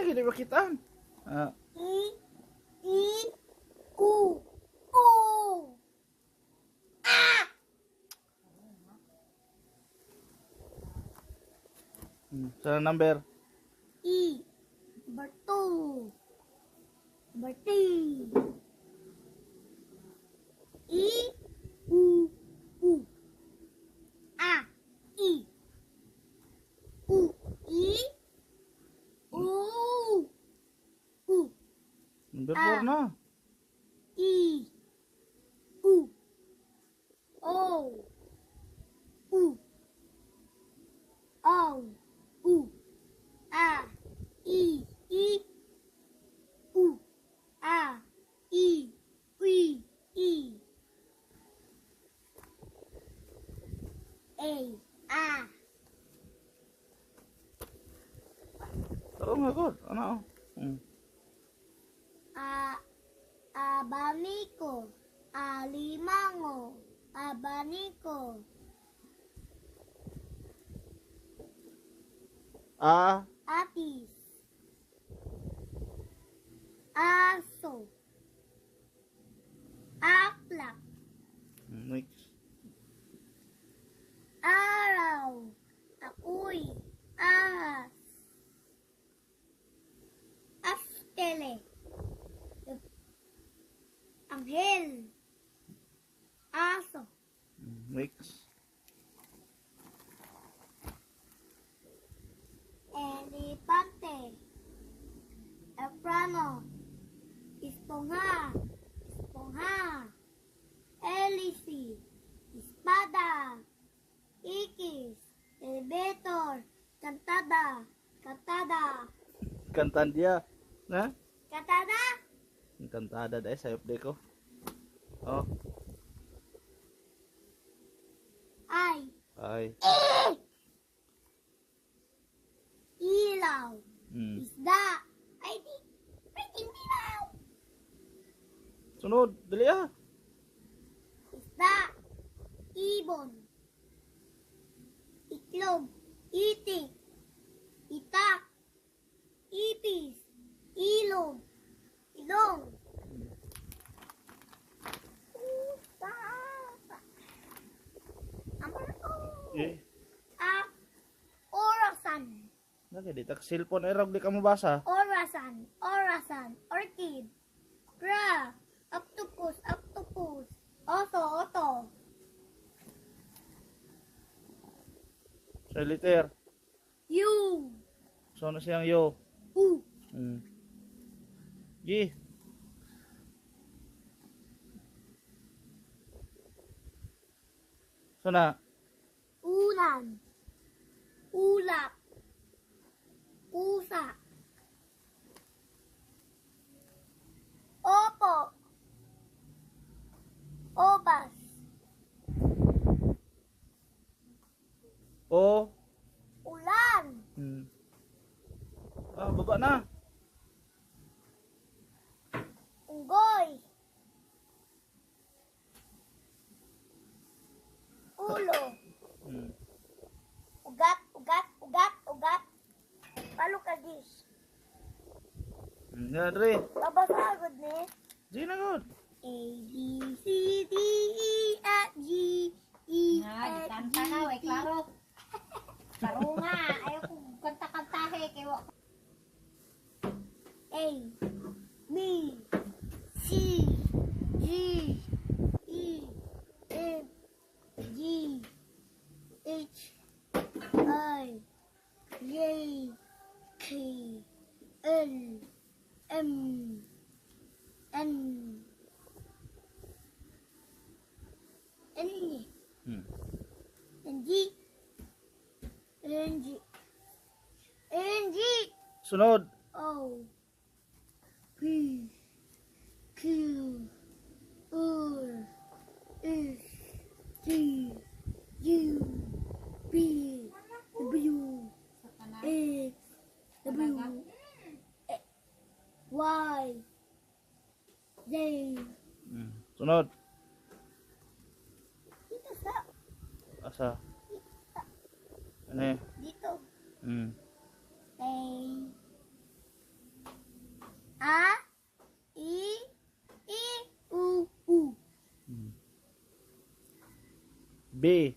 lagi di makitaan. Ah, I, U, U. Sana number. I, number 2. Number 3. I, U, U. A, I. U, I. U, U. Number 4 na. I, U, O, U, O, U, A, I, U, A, I, A, A. Oo nga god. Ano? Abanico, alimango, abanico, apis, aso, aplak, Next. araw, apoy, ahas, astele, anghel, aso, Next. elefante, eprano, esponja, esponja, hélice, espada, ikis, elevator, cantada, cantada, Kantan dia. Na? cantada, Kantada dahil sa update ko. Oh, ay, ay. ilaw, isda, ay di, hindi ilaw, Sunod, dali ah. isda, ibon, itlog, itik, itak, ipis, ilog, ilong, Eh, orasan, lagi di tak cellphone ay rog di ka mabasa. orasan, orasan, orchid, crab, octopus, octopus, oto, oto, Solitaire. U, So na siyang yo. U, Gi. So na. ulan, ulap, pusa, opo, obas, O. ulan, Ah, baba na. unggoy, ulo, ugat, ugat, ugat, ugat, palukagis, Yan, Dre. babasagod ni, Di na god. A, B, C, D, E, F, G, E, Nga, F, kanta G, na, way H, klaro. Klaro nga, ayaw ko kanta-kantahe, kaya wa. A, B, C, G, E, F, G, H, I, J, K, L, M, N, N, N, G, N, G, N, G, Sunod. O, P, Q, R, S, T, U, V, W, X, W, Y, Z. Sunod. Dito sa, Asa. Ano eh? dito. Hmm. A, B.